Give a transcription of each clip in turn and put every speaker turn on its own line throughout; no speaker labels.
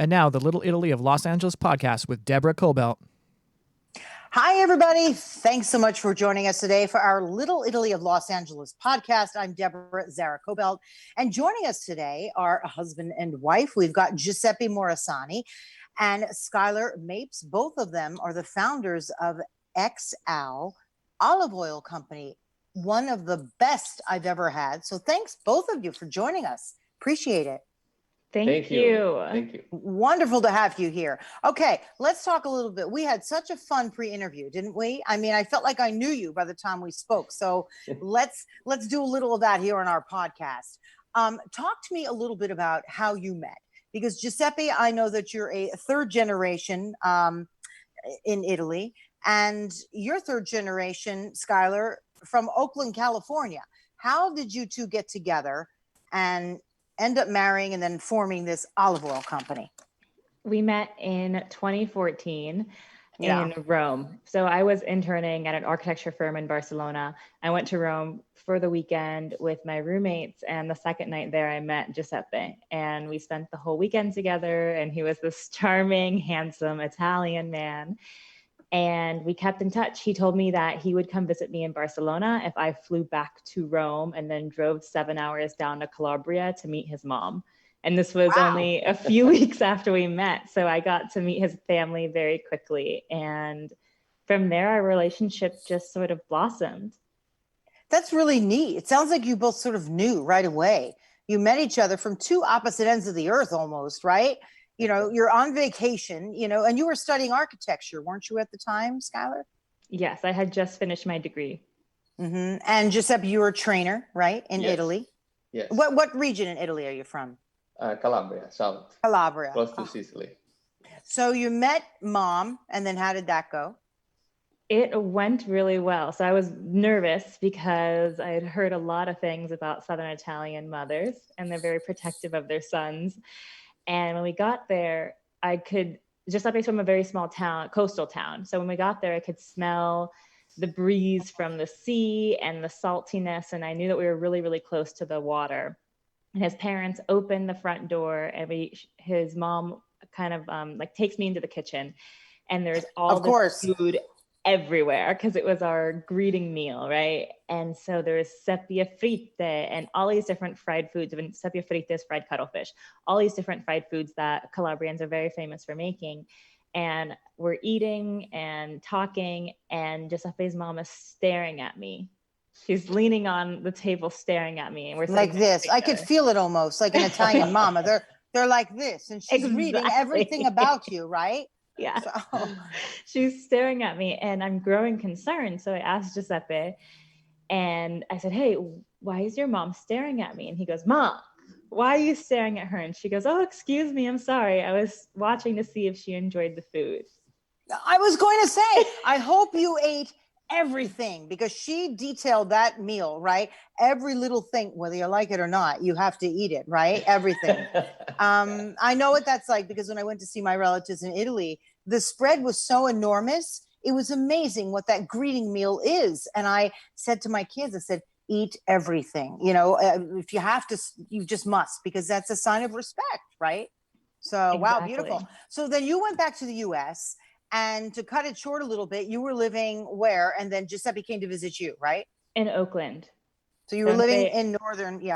And now, the Little Italy of Los Angeles podcast with Deborah Kobylt.
Hi, everybody. Thanks so much for joining us today for our Little Italy of Los Angeles podcast. I'm Deborah Zara Kobylt, and joining us today are a husband and wife. We've got Giuseppe Marisani and Skyler Mapes. Both of them are the founders of EXAU Olive Oil Company, one of the best I've ever had. So thanks, both of you, for joining us. Appreciate it.
Thank you. Thank you.
Wonderful to have you here. Okay, let's talk a little bit. We had such a fun pre-interview, didn't we? I mean, I felt like I knew you by the time we spoke. So let's do a little of that here on our podcast. Talk to me a little bit about how you met, because Giuseppe, I know that you're a third generation in Italy, and you're third generation, Skyler, from Oakland, California. How did you two get together and end up marrying and then forming this olive oil company?
We met in 2014 in Rome. So I was interning at an architecture firm in Barcelona. I went to Rome for the weekend with my roommates, and the second night there I met Giuseppe, and we spent the whole weekend together, and he was this charming, handsome Italian man. And we kept in touch. He told me that he would come visit me in Barcelona if I flew back to Rome and then drove 7 hours down to Calabria to meet his mom. And this was only a few weeks after we met. So I got to meet his family very quickly. And from there, our relationship just sort of blossomed.
That's really neat. It sounds like you both sort of knew right away. You met each other from two opposite ends of the earth almost, right? You know, you're on vacation, you know, and you were studying architecture, weren't you, at the time, Skyler?
Yes, I had just finished my degree.
Mm-hmm. And Giuseppe, you were a trainer, right, in Italy?
Yes.
What region in Italy are you from?
Calabria, south.
Calabria.
Close to Sicily.
So you met mom, and then how did that go?
It went really well. So I was nervous because I had heard a lot of things about Southern Italian mothers, and they're very protective of their sons. And when we got there, Giuseppe's from a very small town, coastal town. So when we got there, I could smell the breeze from the sea and the saltiness. And I knew that we were really, really close to the water. And his parents opened the front door, and his mom kind of takes me into the kitchen. And there's all this food everywhere because it was our greeting meal, right? And so there's seppie fritte and all these different fried foods. Seppie fritte is fried cuttlefish, all these different fried foods that Calabrians are very famous for making. And we're eating and talking, and Giuseppe's mom is staring at me. She's leaning on the table staring at me, and we're
like this. I could feel it almost like an Italian mama. They're like this, and she's reading everything about you, right?
Yeah. So she's staring at me, and I'm growing concerned. So I asked Giuseppe, and I said, "Hey, why is your mom staring at me?" And he goes, "Mom, why are you staring at her?" And she goes, "Oh, excuse me. I'm sorry. I was watching to see if she enjoyed the food."
I was going to say, I hope you ate everything, because she detailed that meal, right? Every little thing, whether you like it or not, you have to eat it, right? Everything. I know what that's like, because when I went to see my relatives in Italy, the spread was so enormous. It was amazing what that greeting meal is. And I said to my kids, I said, eat everything. You know, if you have to, you just must, because that's a sign of respect, right? So, Wow, beautiful. So then you went back to the US. And to cut it short a little bit, you were living where? And then Giuseppe came to visit you, right?
In Oakland.
So you were living in northern,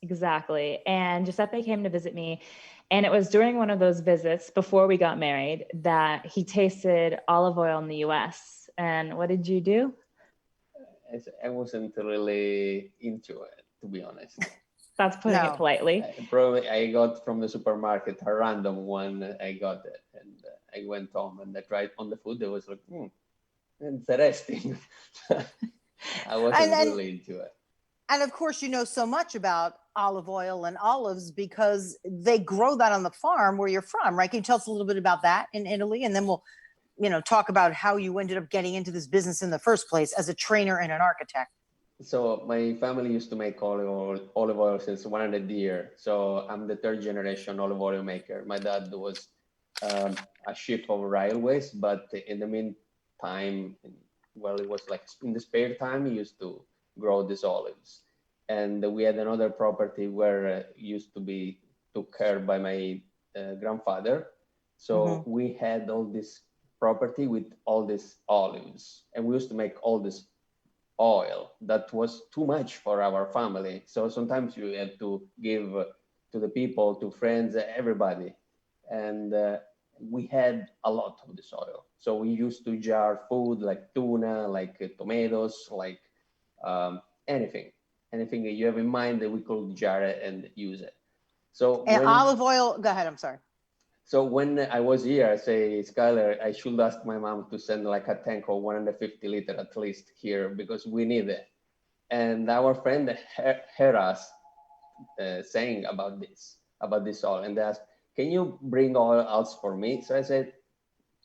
Exactly. And Giuseppe came to visit me. And it was during one of those visits before we got married that he tasted olive oil in the US. And what did you do?
I wasn't really into it, to be honest.
That's putting it politely.
Probably I got from the supermarket a random one. I got it, and I went home and I tried on the food. It was like, interesting. I wasn't really into it.
And of course, you know so much about olive oil and olives because they grow that on the farm where you're from, right? Can you tell us a little bit about that in Italy? And then we'll, talk about how you ended up getting into this business in the first place as a trainer and an architect.
So my family used to make olive oil since 100 years. So I'm the third generation olive oil maker. My dad was a chief of railways, but in the meantime, it was like in the spare time, he used to grow these olives. And we had another property where it used to be took care by my grandfather. So we had all this property with all these olives, and we used to make all this oil that was too much for our family. So sometimes you had to give to the people, to friends, everybody. And we had a lot of this oil. So we used to jar food like tuna, like tomatoes, like anything that you have in mind that we could jar it and use it. So
and olive oil, go ahead, I'm sorry.
So when I was here, I say, Skyler, I should ask my mom to send like a tank of 150 liter at least here because we need it. And our friend heard us saying about this oil, and they asked, can you bring oil else for me? So I said,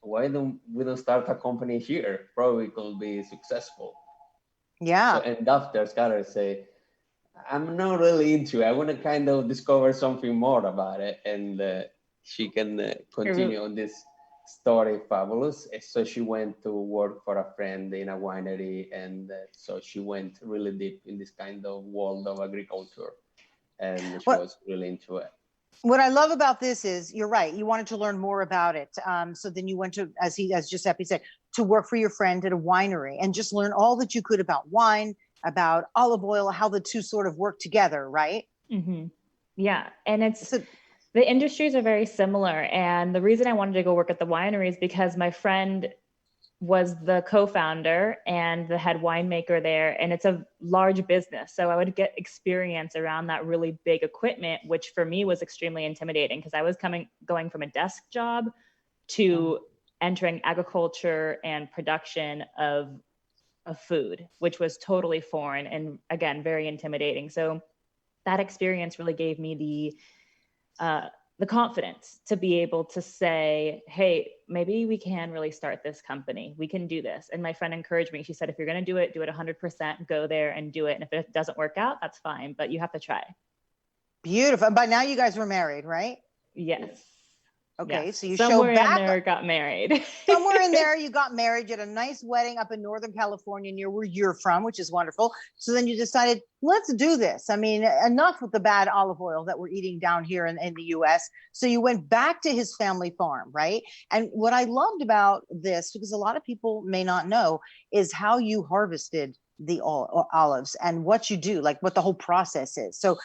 why don't we start a company here? Probably could be successful.
Yeah.
So, and after Skyler say, I'm not really into it. I want to kind of discover something more about it. And she can continue on this story, fabulous. So she went to work for a friend in a winery, and so she went really deep in this kind of world of agriculture, and she was really into it.
What I love about this is, you're right, you wanted to learn more about it. So then you went to, as Giuseppe said, to work for your friend at a winery and just learn all that you could about wine, about olive oil, how the two sort of work together, right?
Yeah, and the industries are very similar. And the reason I wanted to go work at the winery is because my friend was the co-founder and the head winemaker there, and it's a large business. So I would get experience around that really big equipment, which for me was extremely intimidating because I was going from a desk job to entering agriculture and production of food, which was totally foreign and again, very intimidating. So that experience really gave me the confidence to be able to say, hey, maybe we can really start this company. We can do this. And my friend encouraged me. She said, if you're going to do it 100%, go there and do it. And if it doesn't work out, that's fine, but you have to try.
Beautiful. And by now you guys were married, right?
Yes.
Okay,
yes.
so you
somewhere
showed back.
in there got married.
Somewhere in there you got married. You had a nice wedding up in Northern California near where you're from, which is wonderful. So then you decided, let's do this. I mean, enough with the bad olive oil that we're eating down here in the US. So you went back to his family farm, right? And what I loved about this, because a lot of people may not know, is how you harvested the olives and what you do, like what the whole process is. So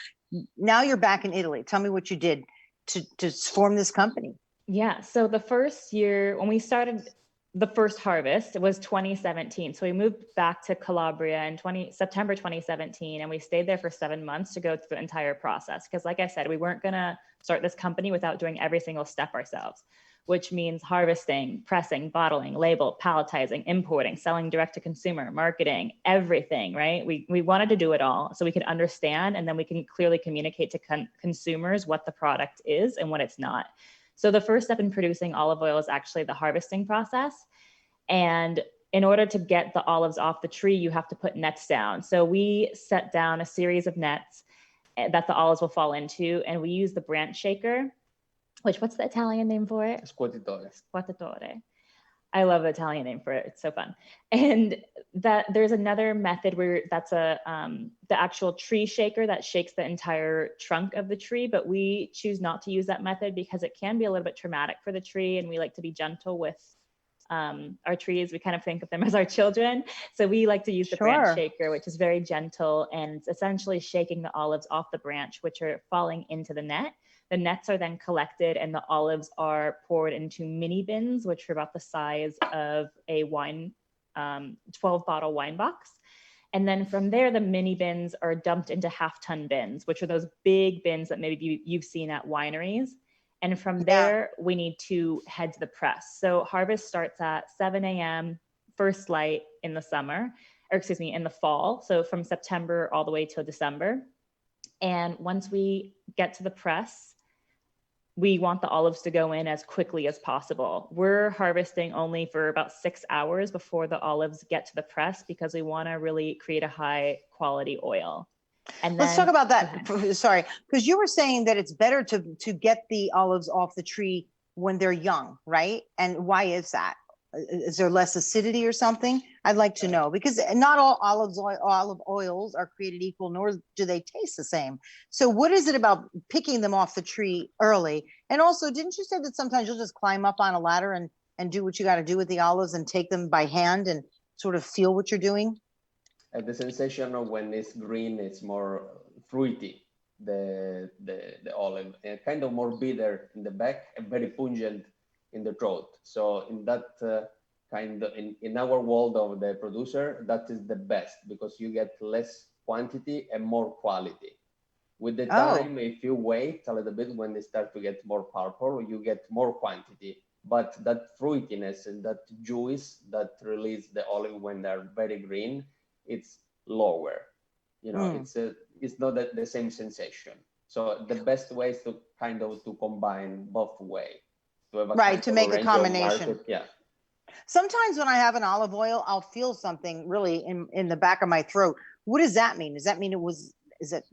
now you're back in Italy. Tell me what you did to form this company.
Yeah. So the first year when we started the first harvest, it was 2017. So we moved back to Calabria in September 2017, and we stayed there for 7 months to go through the entire process. Because like I said, we weren't going to start this company without doing every single step ourselves, which means harvesting, pressing, bottling, label, palletizing, importing, selling direct to consumer, marketing, everything, right? We wanted to do it all so we could understand, and then we can clearly communicate to consumers what the product is and what it's not. So the first step in producing olive oil is actually the harvesting process. And in order to get the olives off the tree, you have to put nets down. So we set down a series of nets that the olives will fall into, and we use the branch shaker, which, what's the Italian name for it?
Scuotitore.
Scuotitore. I love the Italian name for it. It's so fun. And that there's another method where that's the actual tree shaker that shakes the entire trunk of the tree, but we choose not to use that method because it can be a little bit traumatic for the tree, and we like to be gentle with our trees. We kind of think of them as our children. So we like to use the branch shaker, which is very gentle, and it's essentially shaking the olives off the branch, which are falling into the net. The nets are then collected and the olives are poured into mini bins, which are about the size of a 12 bottle wine box. And then from there, the mini bins are dumped into half-ton bins, which are those big bins that maybe you've seen at wineries. And from there, we need to head to the press. So harvest starts at 7 a.m., first light in the summer, or excuse me, in the fall. So from September all the way till December. And once we get to the press, we want the olives to go in as quickly as possible. We're harvesting only for about 6 hours before the olives get to the press because we want to really create a high quality oil. And then,
let's talk about that. Sorry, because you were saying that it's better to get the olives off the tree when they're young, right? And why is that? is there less acidity or something? I'd like to know, because not all olive oils are created equal, nor do they taste the same. So what is it about picking them off the tree early? And also, didn't you say that sometimes you'll just climb up on a ladder and do what you got to do with the olives and take them by hand and sort of feel what you're doing?
The sensation of when it's green, it's more fruity, the olive, and kind of more bitter in the back and very pungent in the throat. So in that kind of, in our world of the producer, that is the best, because you get less quantity and more quality. With the time, if you wait a little bit, when they start to get more purple, you get more quantity. But that fruitiness and that juice that release the olive when they're very green, it's lower. You know, it's not the same sensation. So the best way is to kind of to combine both ways.
Right, to make a combination.
Yeah.
Sometimes when I have an olive oil, I'll feel something really in the back of my throat. What does that mean? Does that mean what is that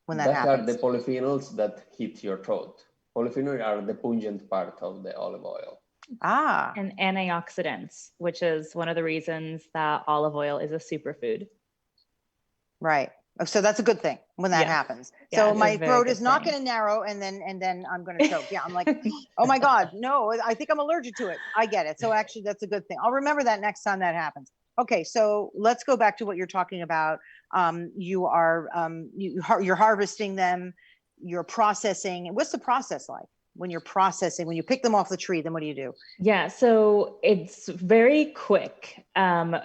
when that happens?
Are the polyphenols that hit your throat. Polyphenols are the pungent part of the olive oil.
And antioxidants, which is one of the reasons that olive oil is a superfood.
Right. So that's a good thing when that happens. So my throat is not going to narrow, and then I'm going to choke. Yeah, I'm like, oh my God, no, I think I'm allergic to it. I get it. So actually, that's a good thing. I'll remember that next time that happens. Okay, so let's go back to what you're talking about. You're harvesting them, you're processing. What's the process like when you're processing? When you pick them off the tree, then what do you do?
Yeah, so it's very quick. From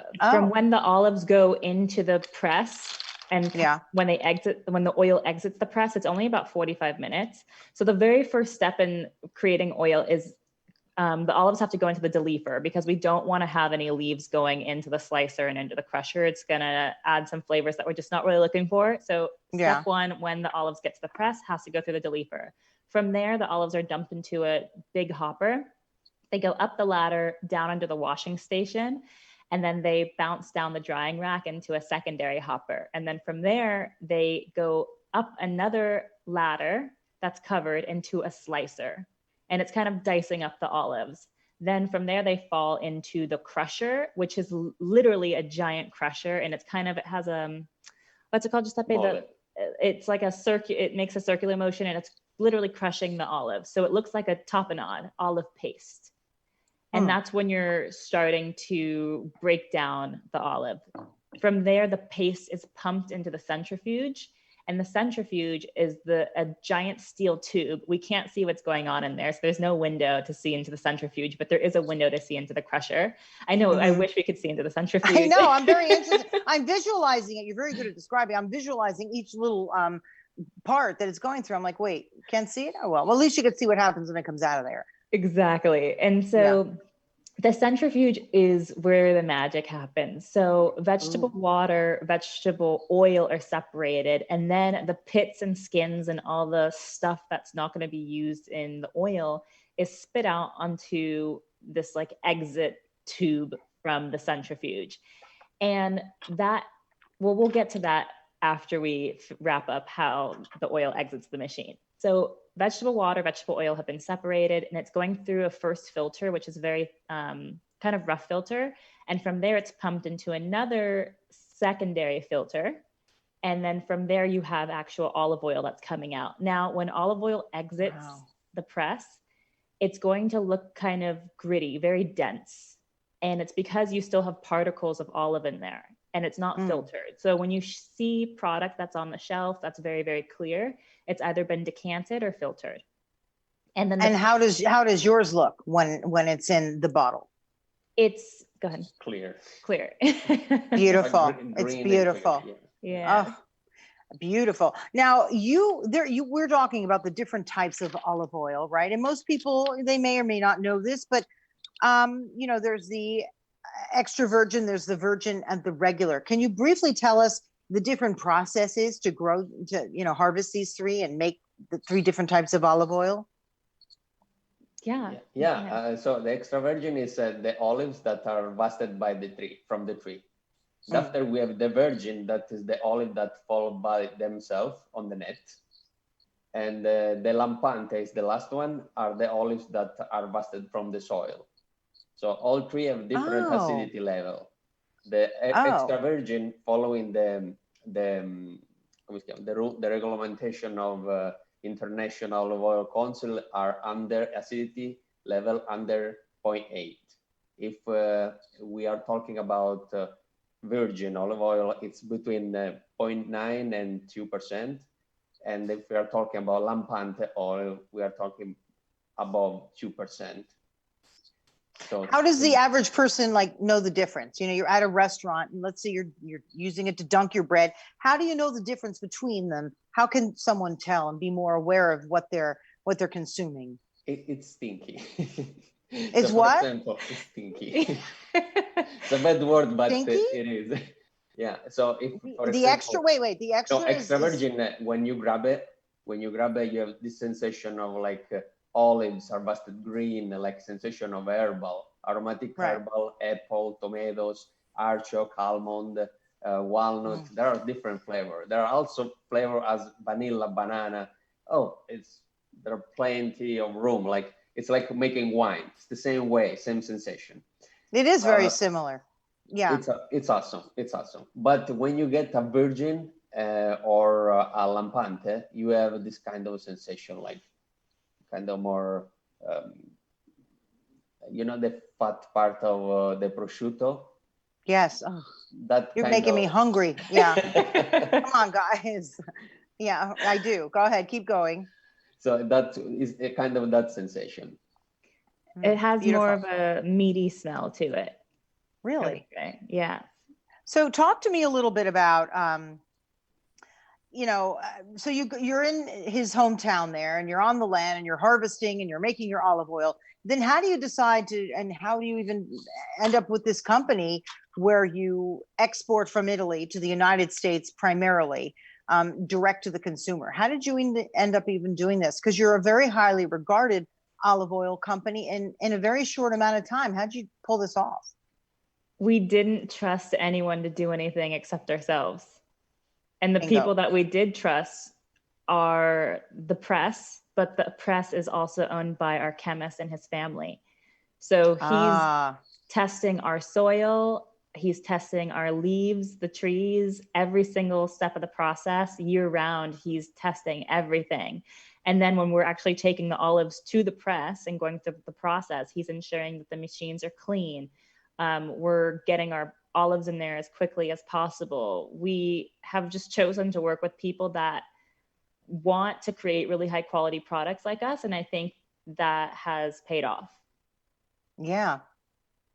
when the olives go into the press and when the oil exits the press, it's only about 45 minutes. So the very first step in creating oil is the olives have to go into the deleifer, because we don't want to have any leaves going into the slicer and into the crusher. It's going to add some flavors that we're just not really looking for. So step one, when the olives get to the press, has to go through the deleifer. From there, the olives are dumped into a big hopper. They go up the ladder, down under the washing station, and then they bounce down the drying rack into a secondary hopper. And then from there, they go up another ladder that's covered into a slicer. And it's kind of dicing up the olives. Then from there, they fall into the crusher, which is literally a giant crusher. And it's kind of, it has a, what's it called, Giuseppe? It's like it makes a circular motion, and it's literally crushing the olives. So it looks like a tapenade, olive paste. And that's when you're starting to break down the olive. From there, the paste is pumped into the centrifuge. And the centrifuge is a giant steel tube. We can't see what's going on in there. So there's no window to see into the centrifuge, but there is a window to see into the crusher. I know, I wish we could see into the centrifuge.
I know, I'm very interested. I'm visualizing it. You're very good at describing. I'm visualizing each little part that it's going through. I'm like, wait, can't see it? Oh, well, at least you could see what happens when it comes out of there.
Exactly. And so the centrifuge is where the magic happens. So vegetable water, vegetable oil are separated, and then the pits and skins and all the stuff that's not going to be used in the oil is spit out onto this like exit tube from the centrifuge. And that, well, we'll get to that after we wrap up how the oil exits the machine. So vegetable water, vegetable oil have been separated, and it's going through a first filter, which is a very kind of rough filter. And from there, it's pumped into another secondary filter. And then from there, you have actual olive oil that's coming out. Now, when olive oil exits the press, it's going to look kind of gritty, very dense. And it's because you still have particles of olive in there, and it's not filtered. So when you see product that's on the shelf that's very, very clear, it's either been decanted or filtered. And then
how does yours look when it's in the bottle?
Go ahead.
Clear.
Beautiful.
Like
it's beautiful.
Clear,
yeah.
Oh, beautiful. Now we're talking about the different types of olive oil, right? And most people, they may or may not know this, but there's the extra virgin, there's the virgin, and the regular. Can you briefly tell us the different processes to harvest these three and make the three different types of olive oil?
So the extra virgin is the olives that are harvested from the tree. So after we have the virgin, that is the olive that fall by themselves on the net. And the lampante is the last one, are the olives that are harvested from the soil. So all three have different
Oh.
acidity level. The extra virgin, following the regulation of International Olive Oil Council, are under acidity level under 0.8. If we are talking about virgin olive oil, it's between 0.9 and 2%. And if we are talking about lampante oil, we are talking above 2%. So
how does the average person like know the difference? You know, you're at a restaurant and let's say you're using it to dunk your bread. How do you know the difference between them? How can someone tell and be more aware of what they're consuming?
It's stinky.
It's
so
what?
For example, it's stinky. It's a bad word, but
Stinky?
it is. Yeah. So if for
the
example,
extra the extra
no, extra virgin, when you grab it, you have this sensation of like olives, harvested green, like sensation of herbal, aromatic herbal, apple, tomatoes, artichoke, almond, walnut. There are different flavor. There are also flavor as vanilla, banana. There are plenty of room. Like it's like making wine. It's the same way, same sensation.
It is very similar. Yeah.
It's awesome. It's awesome. But when you get a virgin or a lampante, you have this kind of sensation, like kind of more, the fat part of the prosciutto.
Yes. Oh, you're making me hungry. Yeah. Come on, guys. Yeah, I do. Go ahead. Keep going.
So that is a kind of that sensation.
It has more of a meaty smell to it.
Really?
Okay. Yeah.
So talk to me a little bit about, so you're in his hometown there and you're on the land and you're harvesting and you're making your olive oil. Then how do you decide and how do you even end up with this company where you export from Italy to the United States primarily, direct to the consumer? How did you end up even doing this? Because you're a very highly regarded olive oil company in a very short amount of time. How did you pull this off?
We didn't trust anyone to do anything except ourselves. And the
Bingo.
people that we did trust are the press, but the press is also owned by our chemist and his family. So he's testing our soil, he's testing our leaves, the trees, every single step of the process year round, he's testing everything. And then when we're actually taking the olives to the press and going through the process, he's ensuring that the machines are clean. We're getting our olives in there as quickly as possible. We have just chosen to work with people that want to create really high quality products like us. And I think that has paid off.
Yeah.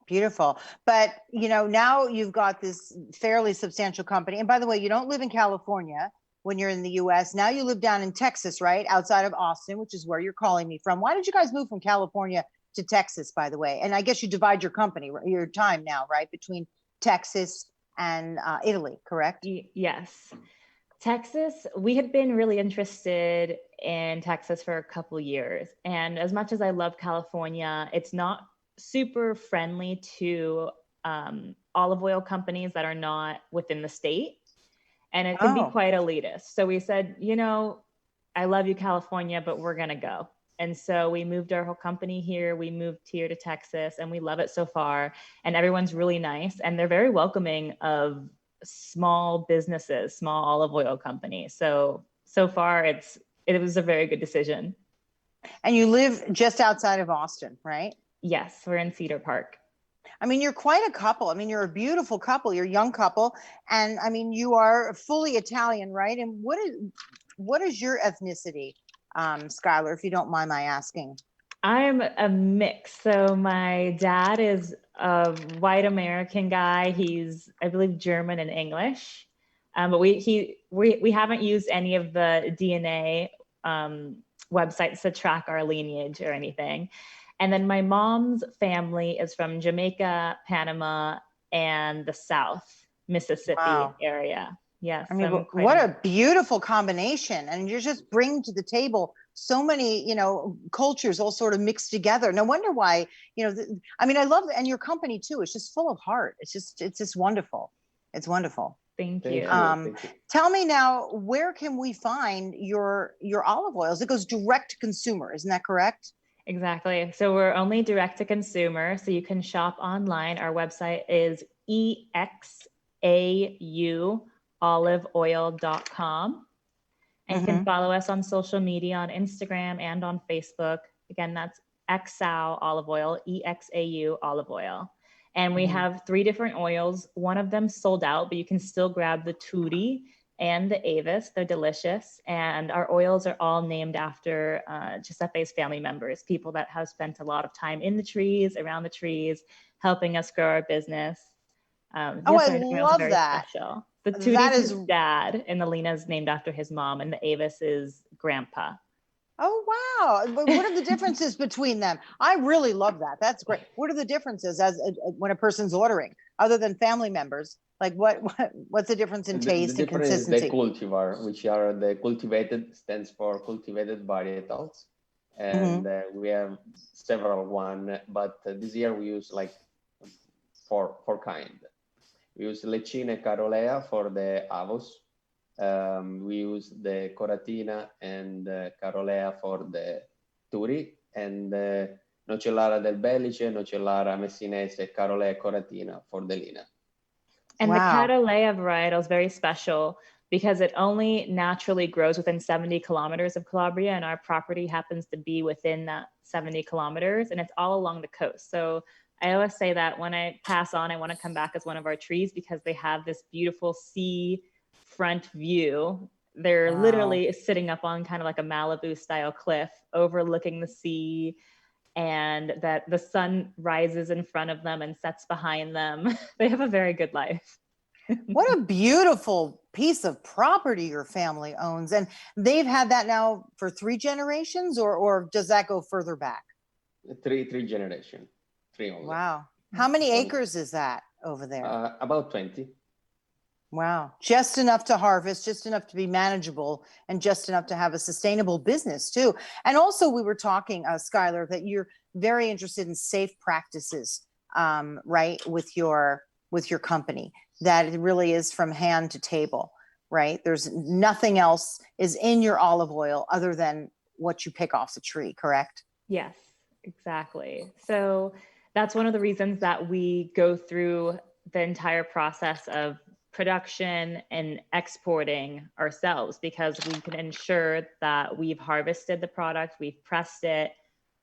Beautiful. But, now you've got this fairly substantial company. And by the way, you don't live in California when you're in the US. Now you live down in Texas, right? Outside of Austin, which is where you're calling me from. Why did you guys move from California to Texas, by the way? And I guess you divide your time now, right? Between Texas and Italy, correct?
Yes. Texas, we had been really interested in Texas for a couple years. And as much as I love California, it's not super friendly to olive oil companies that are not within the state. And it can be quite elitist. So we said, I love you, California, but we're going to go. And so we moved our whole company here. We moved here to Texas and we love it so far. And everyone's really nice. And they're very welcoming of small businesses, small olive oil companies. So far it was a very good decision.
And you live just outside of Austin, right?
Yes, we're in Cedar Park.
I mean, you're quite a couple. I mean, you're a beautiful couple. You're a young couple. And I mean, you are fully Italian, right? And what is your ethnicity, Skyler, if you don't mind my asking?
I'm a mix. So my dad is a white American guy. He's, I believe, German and English. But we haven't used any of the DNA websites to track our lineage or anything. And then my mom's family is from Jamaica, Panama, and the South Mississippi area. Yes.
I mean, what a beautiful combination. And you're just bringing to the table so many, cultures all sort of mixed together. No wonder why, I love it. And your company too. It's just full of heart. It's just wonderful. It's wonderful.
Thank you.
Tell me now, where can we find your olive oils? It goes direct to consumer. Isn't that correct?
Exactly. So we're only direct to consumer. So you can shop online. Our website is EXAU and you can follow us on social media on Instagram and on Facebook. Again, that's EXAU Olive Oil, EXAU Olive Oil. And we have 3 different oils. One of them sold out, but you can still grab the Tutti and the Avis. They're delicious. And our oils are all named after Giuseppe's family members, people that have spent a lot of time in the trees, around the trees, helping us grow our business.
I love that.
Special. The Tutti is his dad, and the Lena is named after his mom, and the Avis is grandpa.
Oh, wow. But what are the differences between them? I really love that. That's great. What are the differences when a person's ordering, other than family members? Like what's the difference in taste and consistency?
The cultivar, which are the cultivated, stands for cultivated varietals. And we have several one, but this year we use like four kind. We use Lecina Carolea for the Avos. We use the Coratina and Carolea for the Turi, and Nocellara del Belice, Nocellara Messinese, Carolea Coratina for the Lina.
And the Carolea varietal is very special because it only naturally grows within 70 kilometers of Calabria, and our property happens to be within that 70 kilometers, and it's all along the coast. So I always say that when I pass on, I want to come back as one of our trees because they have this beautiful sea front view. They're literally sitting up on kind of like a Malibu style cliff overlooking the sea, and that the sun rises in front of them and sets behind them. They have a very good life.
What a beautiful piece of property your family owns. And they've had that now for 3 generations, or does that go further back?
Three generations. 3 only.
Wow. How many acres is that over there?
About 20.
Wow. Just enough to harvest, just enough to be manageable, and just enough to have a sustainable business too. And also we were talking, Skyler, that you're very interested in safe practices, right? With your company, that it really is from hand to table, right? There's nothing else is in your olive oil other than what you pick off the tree, correct?
Yes, exactly. So that's one of the reasons that we go through the entire process of production and exporting ourselves, because we can ensure that we've harvested the product, we've pressed it,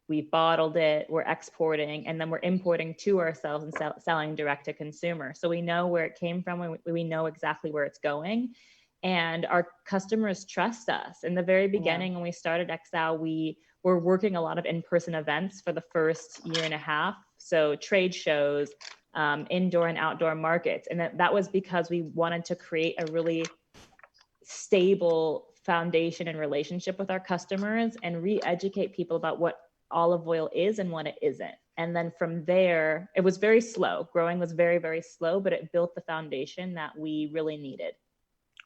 we've bottled it, we're exporting, and then we're importing to ourselves and selling direct to consumer. So we know where it came from, we know exactly where it's going, and our customers trust us. In the very beginning, when we started EXAU, we were working a lot of in-person events for the first year and a half. So trade shows, indoor and outdoor markets. And that was because we wanted to create a really stable foundation and relationship with our customers and re-educate people about what olive oil is and what it isn't. And then from there, it was very slow. Growing was very, very slow, but it built the foundation that we really needed.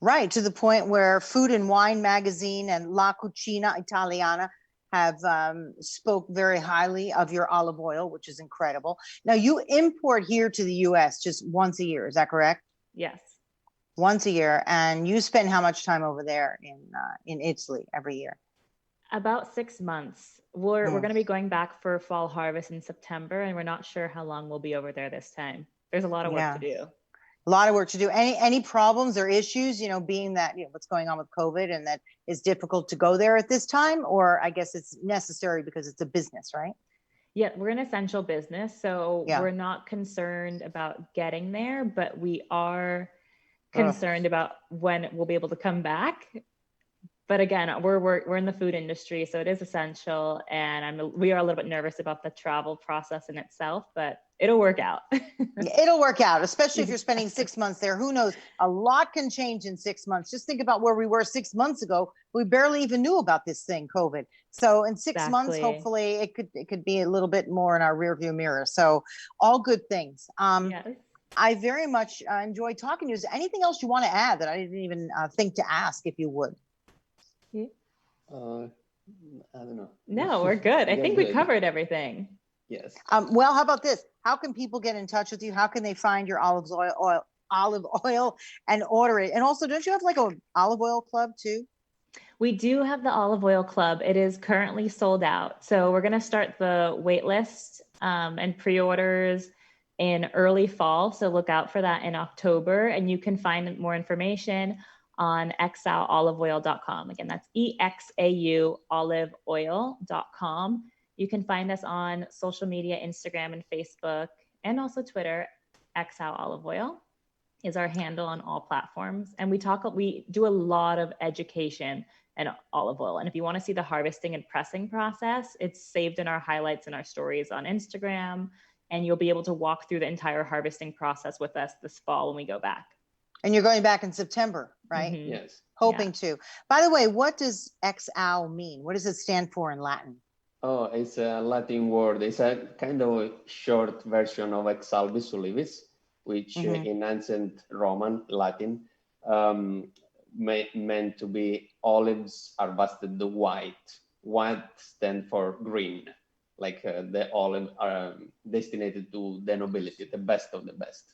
Right, to the point where Food and Wine magazine and La Cucina Italiana have spoke very highly of your olive oil, which is incredible. Now you import here to the US just once a year, is that correct?
Yes.
Once a year. And you spend how much time over there in Italy every year?
About 6 months. We're going to be going back for fall harvest in September, and we're not sure how long we'll be over there this time. There's a lot of work to do.
A lot of work to do. Any problems or issues, being that, what's going on with COVID and that it's difficult to go there at this time, or I guess it's necessary because it's a business, right?
Yeah, we're an essential business. So we're not concerned about getting there, but we are concerned about when we'll be able to come back. But again, we're in the food industry, so it is essential, and we are a little bit nervous about the travel process in itself, but it'll work out.
It'll work out, especially if you're spending 6 months there. Who knows? A lot can change in 6 months. Just think about where we were 6 months ago. We barely even knew about this thing, COVID. So in 6 months, hopefully, it could be a little bit more in our rearview mirror. So all good things.
Yes.
I very much enjoyed talking to you. Is there anything else you want to add that I didn't even think to ask, if you would?
I don't know.
No, we're good. I think we covered everything.
Yes.
Well, how about this? How can people get in touch with you? How can they find your olive oil and order it? And also, don't you have like an olive oil club too?
We do have the olive oil club. It is currently sold out. So we're going to start the wait list and pre-orders in early fall. So look out for that in October. And you can find more information on exauoliveoil.com. Again, that's EXAU oliveoil.com. You can find us on social media, Instagram and Facebook, and also Twitter. EXAU Olive Oil is our handle on all platforms. And we do a lot of education in olive oil. And if you want to see the harvesting and pressing process, it's saved in our highlights and our stories on Instagram. And you'll be able to walk through the entire harvesting process with us this fall when we go back.
And you're going back in September, right?
Mm-hmm.
Yes.
Hoping to. By the way, what does EXAU mean? What does it stand for in Latin?
Oh, it's a Latin word. It's a kind of a short version of Exalvis Olivis, which in ancient Roman Latin meant to be olives harvested the white. White stand for green, like the olive are destined to the nobility, the best of the best.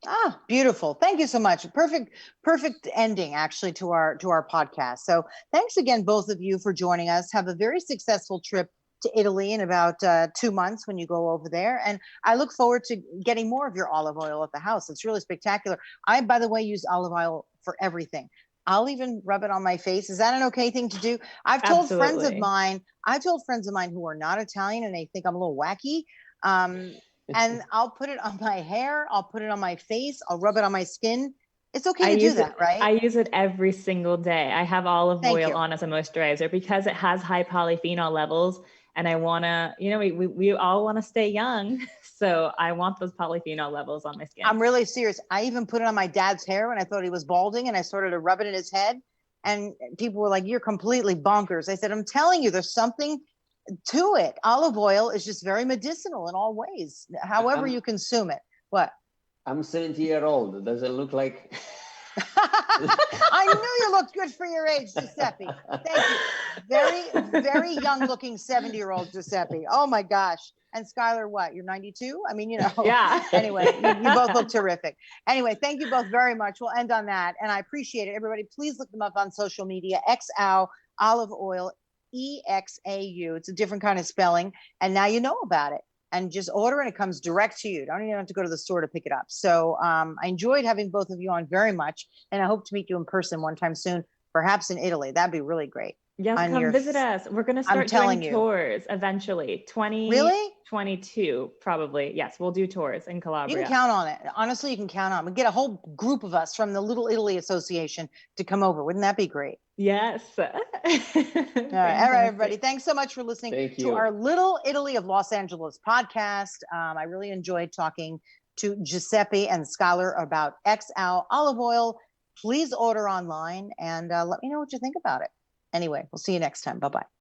Ah, beautiful. Thank you so much. Perfect ending actually to our podcast. So thanks again, both of you, for joining us. Have a very successful trip to Italy in about 2 months when you go over there. And I look forward to getting more of your olive oil at the house. It's really spectacular. I, by the way, use olive oil for everything. I'll even rub it on my face. Is that an okay thing to do? I've told friends of mine who are not Italian and they think I'm a little wacky. And I'll put it on my hair. I'll put it on my face. I'll rub it on my skin. It's okay to do that, right?
I use it every single day. I have olive oil on as a moisturizer because it has high polyphenol levels. And I want to, we all want to stay young. So I want those polyphenol levels on my skin.
I'm really serious. I even put it on my dad's hair when I thought he was balding and I started to rub it in his head. And people were like, you're completely bonkers. I said, I'm telling you, there's something to it. Olive oil is just very medicinal in all ways, however you consume it. What?
I'm 70 years old. Does it look like...
I knew you looked good for your age, Giuseppe. Thank you. Very, very young looking 70-year-old Giuseppe. Oh my gosh. And Skyler, what? You're 92? I mean,
Yeah.
Anyway, you both look terrific. Anyway, thank you both very much. We'll end on that. And I appreciate it. Everybody, please look them up on social media. EXAU Olive Oil, EXAU. It's a different kind of spelling. And now you know about it. And just order and it comes direct to you. You don't even have to go to the store to pick it up. So I enjoyed having both of you on very much. And I hope to meet you in person one time soon, perhaps in Italy. That'd be really great.
Yes, come visit us. We're going to start doing tours eventually. 2022, probably. Yes, we'll do tours in Calabria.
You can count on it. Honestly, you can count on it. We get a whole group of us from the Little Italy Association to come over. Wouldn't that be great?
Yes.
All right, everybody. Thanks so much for listening to our Little Italy of Los Angeles podcast. I really enjoyed talking to Giuseppe and Skyler about EXAU Olive Oil. Please order online and let me know what you think about it. Anyway, we'll see you next time. Bye-bye.